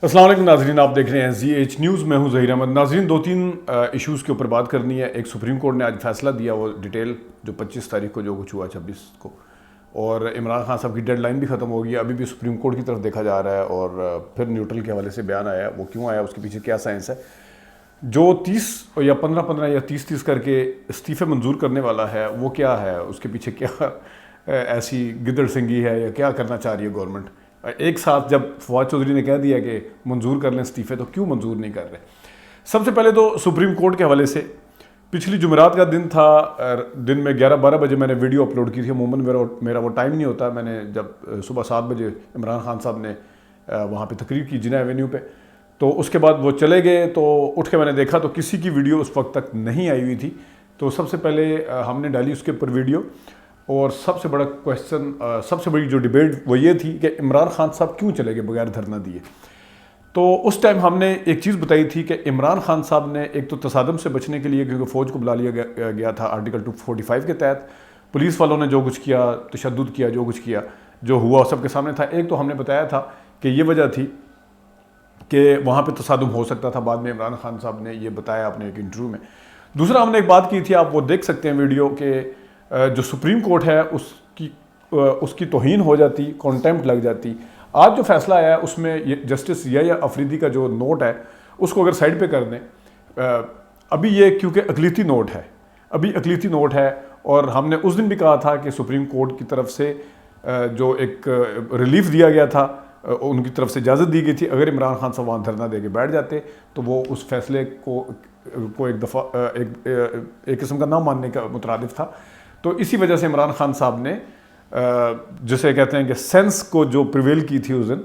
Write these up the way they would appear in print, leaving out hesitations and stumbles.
अस्सलाम वालेकुम नाज़रीन, आप देख रहे हैं ZH न्यूज़। मैं हूं ज़हीर अहमद। नाज़रीन, दो तीन इश्यूज़ के ऊपर बात करनी है। एक, सुप्रीम कोर्ट ने आज फैसला दिया, वो डिटेल जो 25 तारीख को जो कुछ हुआ 26 को, और इमरान खान साहब की डेडलाइन भी ख़त्म हो गई है। अभी भी सुप्रीम कोर्ट की तरफ देखा जा रहा है और फिर न्यूट्रल के हवाले से बयान आया। वो क्यों आया, उसके पीछे क्या साइंस है। जो 30 या 15-15 या 30-30 करके इस्तीफ़े मंजूर करने वाला है, वो क्या है, उसके पीछे क्या ऐसी गिदड़ सिंगी है या क्या करना चाह रही है गवर्नमेंट। एक साथ जब फवाद चौधरी ने कह दिया कि मंजूर कर लें इस्तीफ़े, तो क्यों मंजूर नहीं कर रहे। सबसे पहले तो सुप्रीम कोर्ट के हवाले से, पिछली जुमेरात का दिन था, दिन में 11-12 बजे मैंने वीडियो अपलोड की थी। अमूमन मेरा वो टाइम नहीं होता। मैंने जब सुबह 7 बजे इमरान खान साहब ने वहाँ पे तकरीर की जिना एवेन्यू पे, तो उसके बाद वो चले गए। तो उठ के मैंने देखा तो किसी की वीडियो उस वक्त तक नहीं आई हुई थी। तो सबसे पहले हमने डाली उसके ऊपर वीडियो, और सबसे बड़ा क्वेश्चन, सबसे बड़ी जो डिबेट वो ये थी कि इमरान खान साहब क्यों चले गए बगैर धरना दिए। तो उस टाइम हमने एक चीज़ बताई थी कि इमरान खान साहब ने एक तो तसादम से बचने के लिए, क्योंकि फ़ौज को बुला लिया गया था आर्टिकल 245 के तहत, पुलिस वालों ने जो कुछ किया, तशद्दुद किया, जो कुछ किया, जो हुआ सबके सामने था। एक तो हमने बताया था कि ये वजह थी कि वहाँ पे तसादुम हो सकता था। बाद में इमरान खान साहब ने ये बताया अपने एक इंटरव्यू में। दूसरा, हमने एक बात की थी, आप वो देख सकते हैं वीडियो, के जो सुप्रीम कोर्ट है उसकी तौहीन हो जाती, कॉन्टेम्प्ट लग जाती। आज जो फैसला आया है उसमें ये जस्टिस या अफरीदी का जो नोट है उसको अगर साइड पे कर दें, अभी ये क्योंकि अकलीती नोट है, अभी अकलीती नोट है, और हमने उस दिन भी कहा था कि सुप्रीम कोर्ट की तरफ से जो एक रिलीफ दिया गया था, उनकी तरफ से इजाज़त दी गई थी। अगर इमरान खान साहब वहाँ धरना दे के बैठ जाते तो वो उस फैसले को एक दफ़ा एक किस्म का ना मानने का मुतरादिफ था। तो इसी वजह से इमरान खान साहब ने जिसे कहते हैं कि सेंस को जो प्रिवेल की थी उस दिन,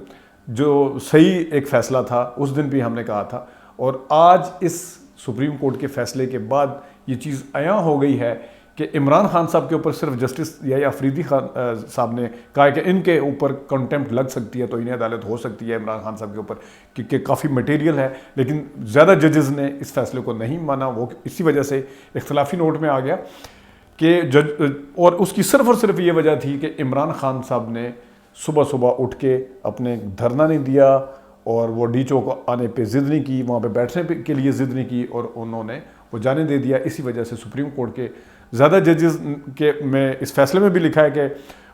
जो सही एक फ़ैसला था, उस दिन भी हमने कहा था। और आज इस सुप्रीम कोर्ट के फ़ैसले के बाद ये चीज़ आया हो गई है कि इमरान खान साहब के ऊपर सिर्फ जस्टिस या अफरीदी खान साहब ने कहा है कि इनके ऊपर कंटेम्प्ट लग सकती है, तो इन्हें अदालत हो सकती है इमरान खान साहब के ऊपर, क्योंकि काफ़ी मटेरियल है। लेकिन ज़्यादा जजेस ने इस फैसले को नहीं माना। वो इसी वजह से इख्तलाफी नोट में आ गया कि जज, और उसकी सिर्फ और सिर्फ ये वजह थी कि इमरान खान साहब ने सुबह सुबह उठ के अपने धरना नहीं दिया, और वो डी चौक आने पे ज़िद नहीं की, वहाँ पे बैठने के लिए ज़िद नहीं की, और उन्होंने वो जाने दे दिया। इसी वजह से सुप्रीम कोर्ट के ज़्यादा जजेस के में इस फैसले में भी लिखा है कि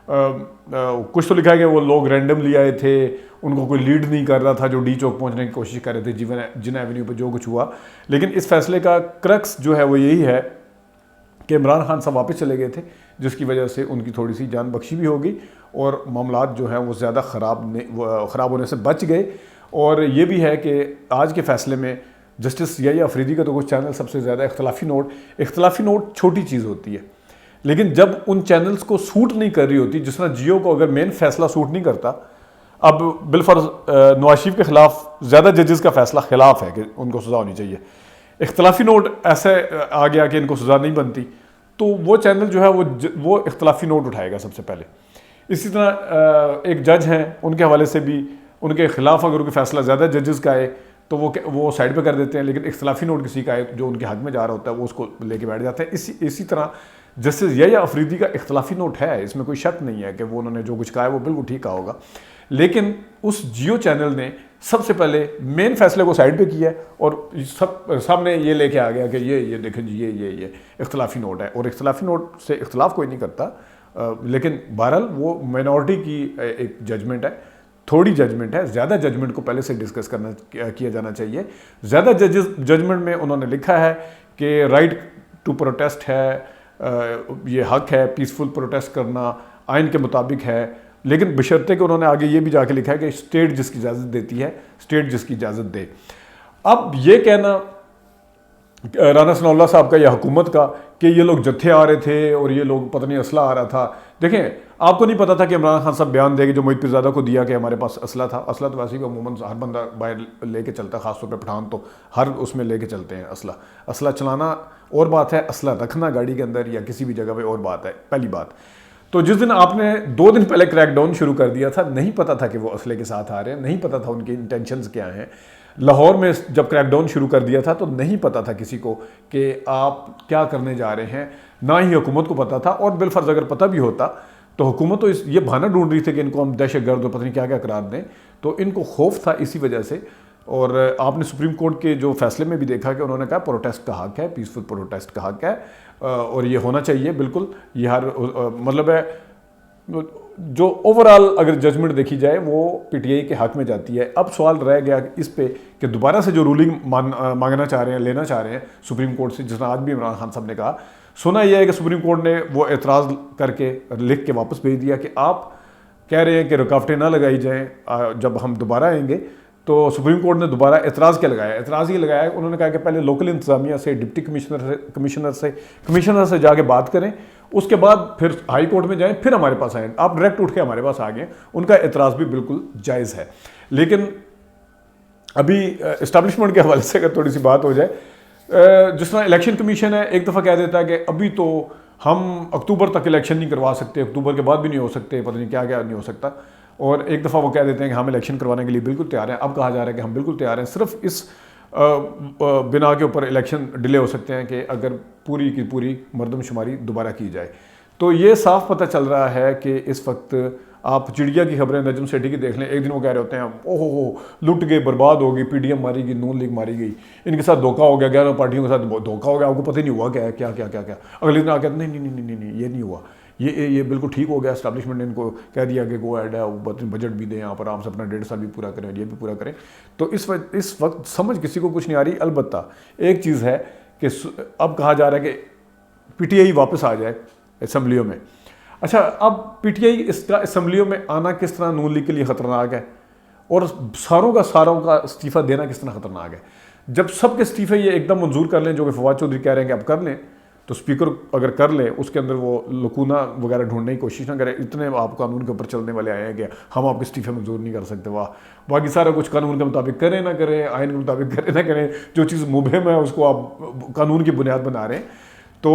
कुछ तो लिखा है कि वो लोग रैंडमली आए थे, उनको कोई लीड नहीं कर रहा था जो डी चौक पहुँचने की कोशिश कर रहे थे, जिना एवेन्यू पर जो कुछ हुआ। लेकिन इस फैसले का क्रक्स जो है वो यही है कि इमरान खान साहब वापस चले गए थे, जिसकी वजह से उनकी थोड़ी सी जान बख्शी भी होगी, और मामलात जो हैं वो ज़्यादा ख़राब होने से बच गए। और ये भी है कि आज के फ़ैसले में जस्टिस या अफरीदी का तो कुछ चैनल सबसे ज़्यादा इख्तलाफी नोट छोटी चीज़ होती है, लेकिन जब उन चैनल्स को सूट नहीं कर रही होती, जिस तरह जियो को अगर मेन फैसला सूट नहीं करता, अब बिलफर्ज नवाज शरीफ के ख़िलाफ़ ज़्यादा जजेस का फैसला खिलाफ है कि उनको सज़ा होनी चाहिए, इख्तलाफी नोट ऐसे आ गया कि इनको सज़ा नहीं बनती, तो वो चैनल जो है वो इख्तलाफी नोट उठाएगा सबसे पहले। इसी तरह एक जज हैं, उनके हवाले से भी उनके खिलाफ अगर कोई फैसला ज़्यादा जजेस का आए तो वो साइड पे कर देते हैं, लेकिन इख्तलाफी नोट किसी का आए जो उनके हक में जा रहा होता है वो उसको लेके बैठ जाते हैं। इसी तरह जस्टिस या अफरीदी का इख्तलाफी नोट है, इसमें कोई शक नहीं है कि वो उन्होंने जो कुछ कहा है वो बिल्कुल ठीक कहा होगा। लेकिन उस जियो चैनल ने सबसे पहले मेन फैसले को साइड पे किया और सब सामने ये लेके आ गया कि ये देखें जी, ये इख्तलाफी नोट है, और इख्तलाफी नोट से इख्तलाफ कोई नहीं करता। लेकिन बहरहाल वो माइनॉरिटी की एक जजमेंट है, थोड़ी जजमेंट है, ज़्यादा जजमेंट को पहले से डिस्कस किया जाना चाहिए। ज़्यादा जजमेंट में उन्होंने लिखा है कि राइट टू प्रोटेस्ट है, ये हक है पीसफुल प्रोटेस्ट करना, आइन के मुताबिक है, लेकिन बशर्ते कि उन्होंने आगे ये भी जाके लिखा है कि स्टेट जिसकी इजाज़त देती है, स्टेट जिसकी इजाज़त दे। अब ये कहना राना सनाउल्लाह साहब का या हुकूमत का कि ये लोग जत्थे आ रहे थे और ये लोग पता नहीं असला आ रहा था, देखें आपको नहीं पता था कि इमरान खान साहब बयान देंगे जो मोहित पीरज़ादा को दिया कि हमारे पास असला था। असला तो वैसे भी अमूमन हर बंदा बाहर लेके चलता है, ख़ासतौर पर पठान तो हर उसमें लेके चलते हैं असला चलाना और बात है, असला रखना गाड़ी के अंदर या किसी भी जगह पर और बात है। पहली बात तो जिस दिन आपने 2 दिन पहले क्रैकडाउन शुरू कर दिया था, नहीं पता था कि वो असले के साथ आ रहे हैं, नहीं पता था उनकी इंटेंशंस क्या हैं। लाहौर में जब क्रैकडाउन शुरू कर दिया था तो नहीं पता था किसी को कि आप क्या करने जा रहे हैं, ना ही हुकूमत को पता था। और बिलफर्ज अगर पता भी होता तो हुकूमत तो ये बहाना ढूंढ रही थी कि इनको हम दहशत गर्द और पता नहीं क्या क्या करार दें। तो इनको खौफ था इसी वजह से। और आपने सुप्रीम कोर्ट के जो फैसले में भी देखा कि उन्होंने कहा प्रोटेस्ट का हक है, पीसफुल प्रोटेस्ट का हक है और ये होना चाहिए बिल्कुल। ये हर मतलब है जो ओवरऑल अगर जजमेंट देखी जाए वो पीटीआई के हक में जाती है। अब सवाल रह गया इस पे कि दोबारा से जो रूलिंग मांगना चाह रहे हैं, लेना चाह रहे हैं सुप्रीम कोर्ट से, जिसने आज भी इमरान खान साहब ने कहा, सुना यह है कि सुप्रीम कोर्ट ने वो एतराज़ करके लिख के वापस भेज दिया कि आप कह रहे हैं कि रुकावटें ना लगाई जाएं जब हम दोबारा आएंगे। तो सुप्रीम कोर्ट ने दोबारा एतराज़ क्या लगाया? एतराज़ ये लगाया, उन्होंने कहा कि पहले लोकल इंतजामिया से, डिप्टी कमिश्नर से जाके बात करें, उसके बाद फिर हाई कोर्ट में जाएं, फिर हमारे पास आएँ। आप डायरेक्ट उठ के हमारे पास आ गए। उनका एतराज़ भी बिल्कुल जायज़ है। लेकिन अभी इस्टेब्लिशमेंट के हवाले से अगर थोड़ी सी बात हो जाए, जिस तरह इलेक्शन कमीशन है एक दफ़ा कह देता है कि अभी तो हम अक्टूबर तक इलेक्शन नहीं करवा सकते, अक्टूबर के बाद भी नहीं हो सकते, पता नहीं क्या क्या नहीं हो सकता। और एक दफ़ा वो कह देते हैं कि हम इलेक्शन करवाने के लिए बिल्कुल तैयार हैं। अब कहा जा रहा है कि हम बिल्कुल तैयार हैं, सिर्फ इस बिना के ऊपर इलेक्शन डिले हो सकते हैं कि अगर पूरी की पूरी मरदमशुमारी दोबारा की जाए। तो ये साफ पता चल रहा है कि इस वक्त आप चिड़िया की खबरें नजम सेठी की देख लें, एक दिन वो कह रहे होते हैं ओहो हो लुट गए, बर्बाद हो गई, पीडीएम मारी गई, नून लीग मारी गई, इनके साथ धोखा हो गया, 11 पार्टियों के साथ धोखा हो गया, आपको पता ही नहीं हुआ क्या है, क्या क्या क्या क्या। अगले दिन आके नहीं नहीं नहीं नहीं नहीं ये नहीं हुआ, ये बिल्कुल ठीक हो गया, एस्टैब्लिशमेंट ने इनको कह दिया कि गो एड है, बजट भी दें, यहाँ पर आराम से अपना 1.5 साल भी पूरा करें, ये भी पूरा करें। तो इस वक्त समझ किसी को कुछ नहीं आ रही। अलबत्ता एक चीज़ है कि अब कहा जा रहा है कि पीटीआई वापस आ जाए असम्बलियों में। अच्छा, अब पीटीआई इसका असम्बलियों में आना किस तरह नून लीग के लिए ख़तरनाक है और सारों का इस्तीफ़ा देना किस तरह ख़तरनाक है। जब सबके इस्तीफ़े ये एकदम मंजूर कर लें, जो कि फवाद चौधरी कह रहे हैं कि अब कर लें, तो स्पीकर अगर कर ले उसके अंदर वो लकूना वगैरह ढूंढने की कोशिश ना करें, इतने आप कानून के ऊपर चलने वाले आए हैं कि हम आपके इस्तीफे मंजूर नहीं कर सकते, वाह, बाकी सारा कुछ कानून के मुताबिक करें ना करें, आइन के मुताबिक करें ना करें, जो चीज़ मुबहम है उसको आप कानून की बुनियाद बना रहे हैं। तो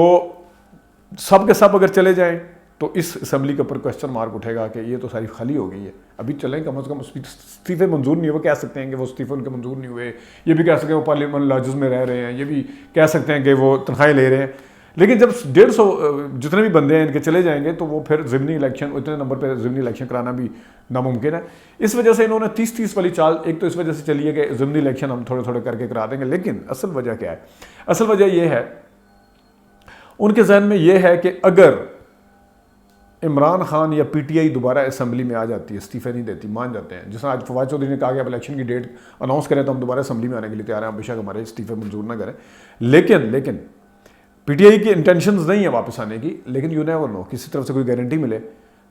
सब के सब अगर चले जाएँ तो इस असम्बली के ऊपर क्वेश्चन मार्क उठेगा कि ये तो सारी खाली हो गई है। अभी चलें, कम से कम इस्तीफे मंजूर नहीं हुए, कह सकते हैं कि वो इस्तीफे उनके मंजूर नहीं हुए, ये भी कह सकते हैं वो पार्लियामेंट लॉजेस में रह रहे हैं, ये भी कह सकते हैं कि वो तनख्वाहें ले रहे हैं। लेकिन जब 150 जितने भी बंदे हैं इनके चले जाएंगे तो वो फिर ज़िमनी इलेक्शन, इतने नंबर पर ज़िमनी इलेक्शन कराना भी नामुमकिन है। इस वजह से इन्होंने 30-30 वाली चाल, एक तो इस वजह से चली है कि ज़िमनी इलेक्शन हम थोड़े थोड़े करके करा देंगे। लेकिन असल वजह क्या है? असल वजह यह है, उनके जहन में यह है कि अगर इमरान खान या पीटीआई दोबारा असम्बली में आ जाती है, इस्तीफे नहीं देती, मान जाते हैं, जिसमें आज फवाद चौधरी ने कहा कि अब इलेक्शन की डेट अनाउंस करें तो हम दोबारा असम्बली में आने के लिए तैयार हैं, बेशक हमारे इस्तीफे मंजूर ना करें। लेकिन पीटीआई की इंटेंशंस नहीं है वापस आने की, लेकिन यू नेवर नो, किसी तरफ से कोई गारंटी मिले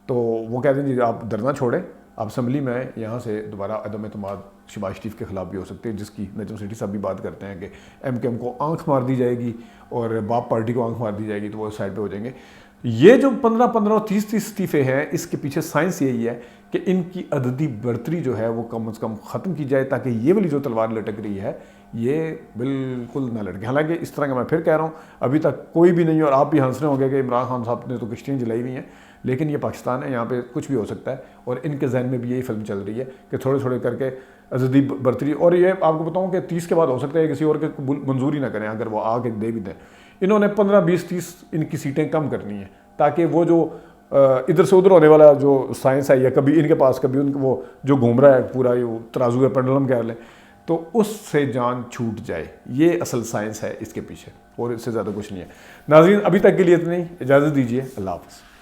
तो वो कहते हैं जी आप धरना छोड़ें, आप असम्बली में यहाँ से दोबारा अदम एतमाद शहबाज शरीफ के खिलाफ भी हो सकते हैं, जिसकी नजम सेठी साहब भी बात करते हैं कि एमकेएम को आंख मार दी जाएगी और बाप पार्टी को आंख मार दी जाएगी, तो वो साइड पे हो जाएंगे। ये जो 15-15 और 30-30 इस्तीफे हैं, इसके पीछे साइंस यही है कि इनकी अददी बढ़तरी जो है वो कम से कम ख़त्म की जाए, ताकि ये वाली जो तलवार लटक रही है ये बिल्कुल ना लटके। हालांकि इस तरह का मैं फिर कह रहा हूँ, अभी तक कोई भी नहीं, और आप भी हंस रहे होंगे कि इमरान खान साहब ने तो किश्तियाँ जलाई हुई हैं, लेकिन ये पाकिस्तान है, यहाँ पे कुछ भी हो सकता है। और इनके जहन में भी यही फिल्म चल रही है कि थोड़े थोड़े करके अजदी बढ़तरी, और ये आपको बताऊँ कि 30 के बाद हो सकता है किसी और के मंजूरी ना करें, अगर वो आके दे भी दें। इन्होंने 15, 20, 30 इनकी सीटें कम करनी है, ताकि वो जो इधर से उधर होने वाला जो साइंस है, या कभी इनके पास कभी उनके वो जो घूम रहा है पूरा ये तराजू है, पेंडुलम कह लें, तो उससे जान छूट जाए। ये असल साइंस है इसके पीछे, और इससे ज़्यादा कुछ नहीं है। नाज़रीन, अभी तक के लिए इतनी, इजाज़त दीजिए, अल्लाह हाफ़िज़।